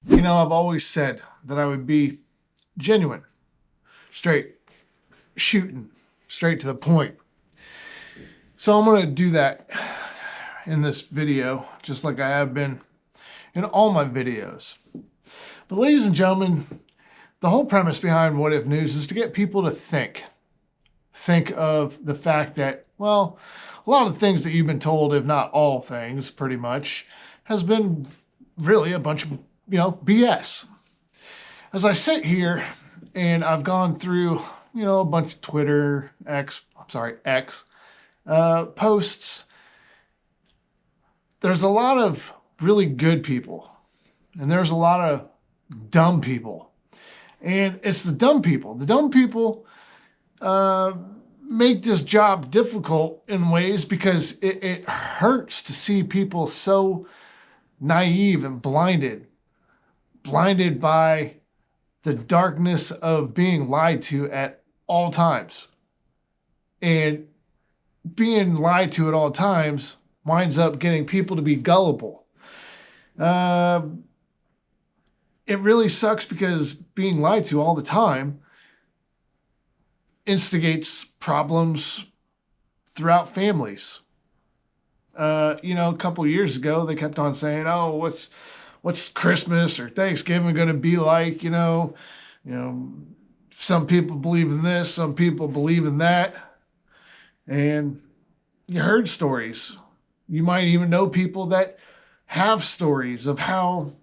You know, I've always said that I would be genuine, straight, shooting, straight to the point. So I'm going to do that in this video, just like I have been in all my videos. But ladies and gentlemen, the whole premise behind What If News is to get people to think. Think of the fact that, well, a lot of things that you've been told, if not all things, pretty much, has been really a bunch of, BS. As I sit here and I've gone through, a bunch of Twitter, X posts, there's a lot of really good people and there's a lot of dumb people. And it's the dumb people. The dumb people make this job difficult in ways because it hurts to see people so naive and blinded by the darkness of being lied to at all times. And being lied to at all times winds up getting people to be gullible. It really sucks because being lied to all the time instigates problems throughout families. A couple of years ago, they kept on saying, "Oh, what's Christmas or Thanksgiving going to be like?" Some people believe in this, some people believe in that, and you heard stories. You might even know people that have stories of how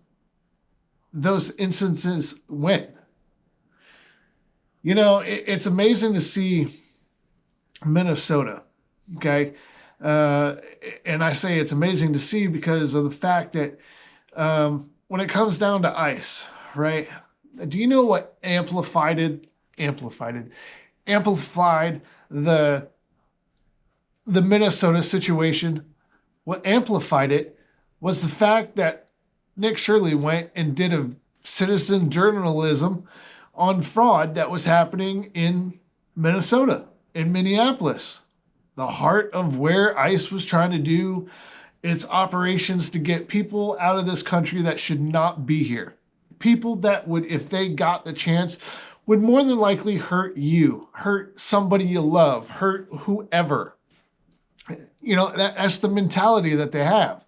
those instances went. It's amazing to see Minnesota, okay? And I say it's amazing to see because of the fact that when it comes down to ice, right? Do you know what amplified the Minnesota situation? What amplified it was the fact that Nick Shirley went and did a citizen journalism on fraud that was happening in Minnesota, in Minneapolis, the heart of where ICE was trying to do its operations to get people out of this country that should not be here. People that would, if they got the chance, would more than likely hurt you, hurt somebody you love, hurt whoever. That's the mentality that they have.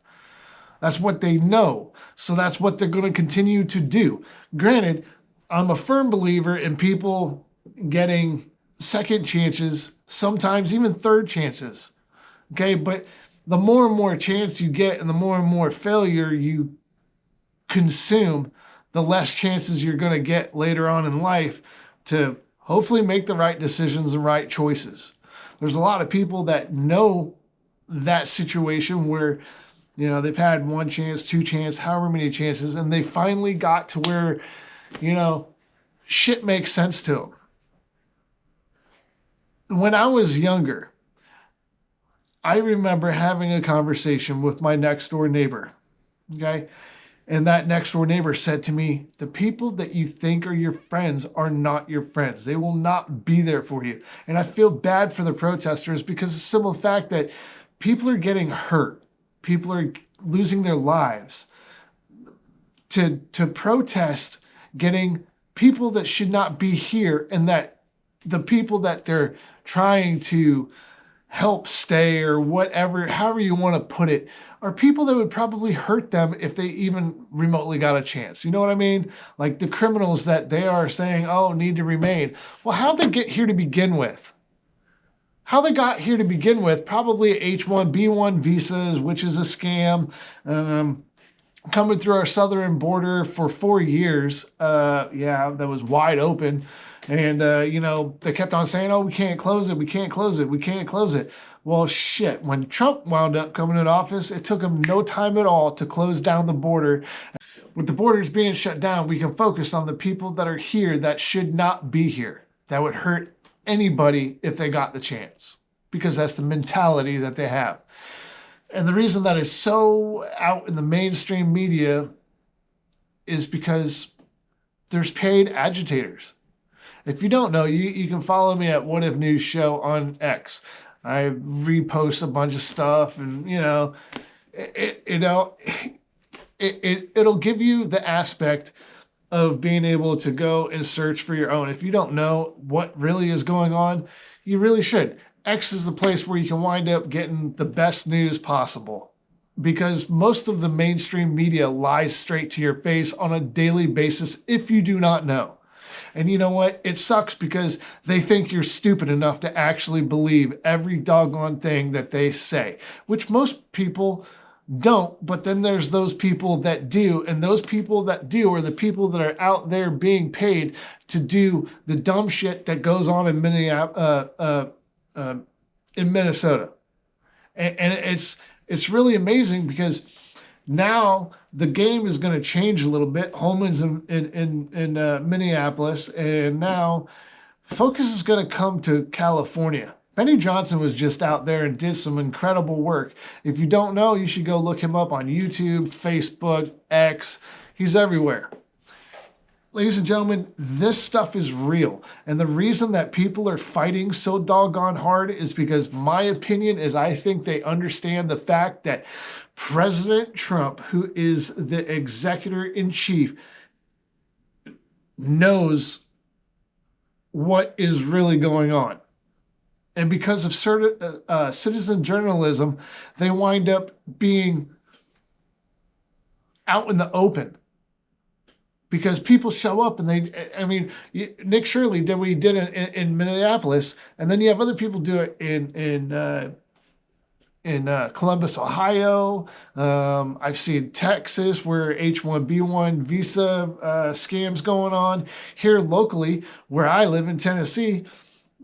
That's what they know. So that's what they're going to continue to do. Granted, I'm a firm believer in people getting second chances, sometimes even third chances. Okay, but the more and more chance you get and the more failure you consume, the less chances you're going to get later on in life to hopefully make the right decisions and right choices. There's a lot of people that know that situation where, they've had one chance, two chances, however many chances, and they finally got to where, shit makes sense to them. When I was younger, I remember having a conversation with my next door neighbor, okay? And that next door neighbor said to me, the people that you think are your friends are not your friends. They will not be there for you. And I feel bad for the protesters because of the simple fact that people are getting hurt. People are losing their lives to protest getting people that should not be here, and that the people that they're trying to help stay or whatever, however you want to put it, are people that would probably hurt them if they even remotely got a chance. You know what I mean? Like the criminals that they are saying, oh, need to remain. Well, how'd they get here to begin with? How they got here to begin with, probably H-1B visas, which is a scam, coming through our southern border for 4 years. That was wide open. And, they kept on saying, oh, we can't close it. We can't close it. We can't close it. Well, shit, when Trump wound up coming in office, it took him no time at all to close down the border. With the borders being shut down, we can focus on the people that are here that should not be here. That would hurt anybody if they got the chance, because that's the mentality that they have. And the reason that is so out in the mainstream media is because there's paid agitators. If you don't know, you can follow me at What If News Show on X. I repost a bunch of stuff, and it'll give you the aspect of being able to go and search for your own. If you don't know what really is going on, you really should. X is the place where you can wind up getting the best news possible, because most of the mainstream media lies straight to your face on a daily basis if you do not know. And you know what? It sucks because they think you're stupid enough to actually believe every doggone thing that they say, which most people don't. But then there's those people that do. And those people that do are the people that are out there being paid to do the dumb shit that goes on in Minnesota. And it's really amazing because now the game is going to change a little bit. Holman's in Minneapolis, and now focus is going to come to California. Benny Johnson was just out there and did some incredible work. If you don't know, you should go look him up on YouTube, Facebook, X. He's everywhere. Ladies and gentlemen, this stuff is real. And the reason that people are fighting so doggone hard is because my opinion is I think they understand the fact that President Trump, who is the executor in chief, knows what is really going on. And because of citizen journalism, they wind up being out in the open. Because people show up and Nick Shirley did what he did in Minneapolis, and then you have other people do it in Columbus, Ohio. I've seen Texas where H-1B visa scams going on. Here locally, where I live in Tennessee,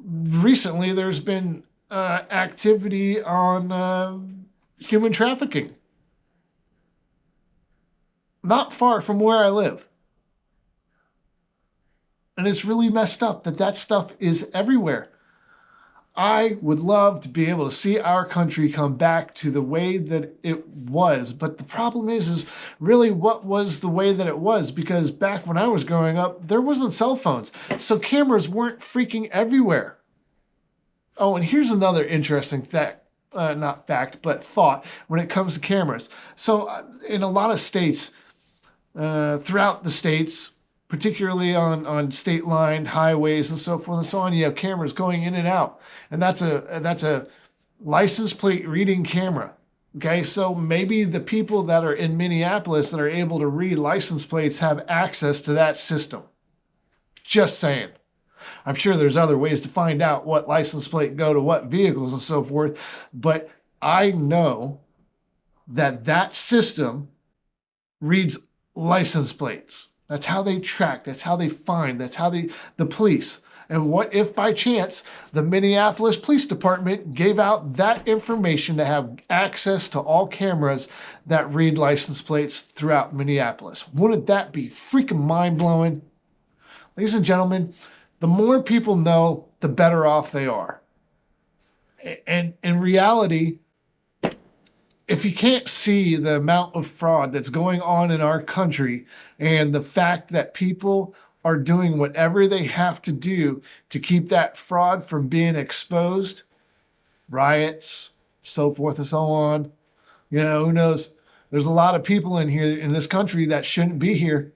recently there's been activity on human trafficking. Not far from where I live. And it's really messed up that stuff is everywhere. I would love to be able to see our country come back to the way that it was. But the problem is really what was the way that it was? Because back when I was growing up, there wasn't cell phones. So cameras weren't freaking everywhere. Oh, and here's another interesting thought when it comes to cameras. So in a lot of states, throughout the states, particularly on state-lined highways and so forth and so on, you have cameras going in and out, and that's a license plate reading camera. Okay, so maybe the people that are in Minneapolis that are able to read license plates have access to that system. Just saying. I'm sure there's other ways to find out what license plate go to what vehicles and so forth, but I know that system reads license plates. That's how they track. That's how they find. That's how the police. And what if by chance the Minneapolis Police Department gave out that information to have access to all cameras that read license plates throughout Minneapolis? Wouldn't that be freaking mind-blowing? Ladies and gentlemen, the more people know, the better off they are. And in reality, if you can't see the amount of fraud that's going on in our country and the fact that people are doing whatever they have to do to keep that fraud from being exposed, riots, so forth and so on, who knows? There's a lot of people in here in this country that shouldn't be here.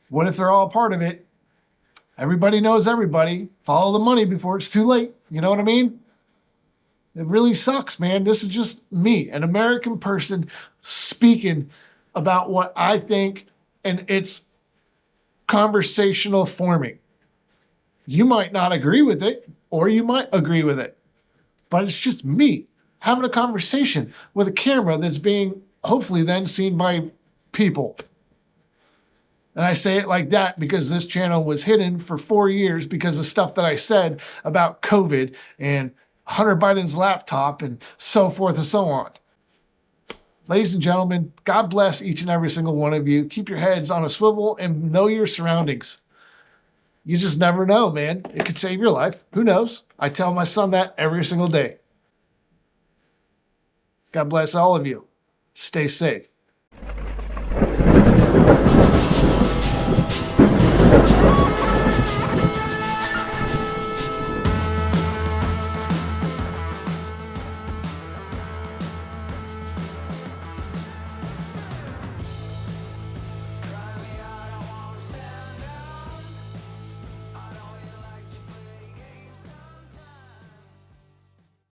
What if they're all part of it? Everybody knows everybody. Follow the money before it's too late. You know what I mean? It really sucks, man. This is just me, an American person, speaking about what I think, and it's conversational forming. You might not agree with it, or you might agree with it, but it's just me having a conversation with a camera that's being hopefully then seen by people. And I say it like that because this channel was hidden for 4 years because of stuff that I said about COVID and Hunter Biden's laptop and so forth and so on. Ladies and gentlemen, God bless each and every single one of you. Keep your heads on a swivel and know your surroundings. You just never know, man. It could save your life. Who knows? I tell my son that every single day. God bless all of you. Stay safe.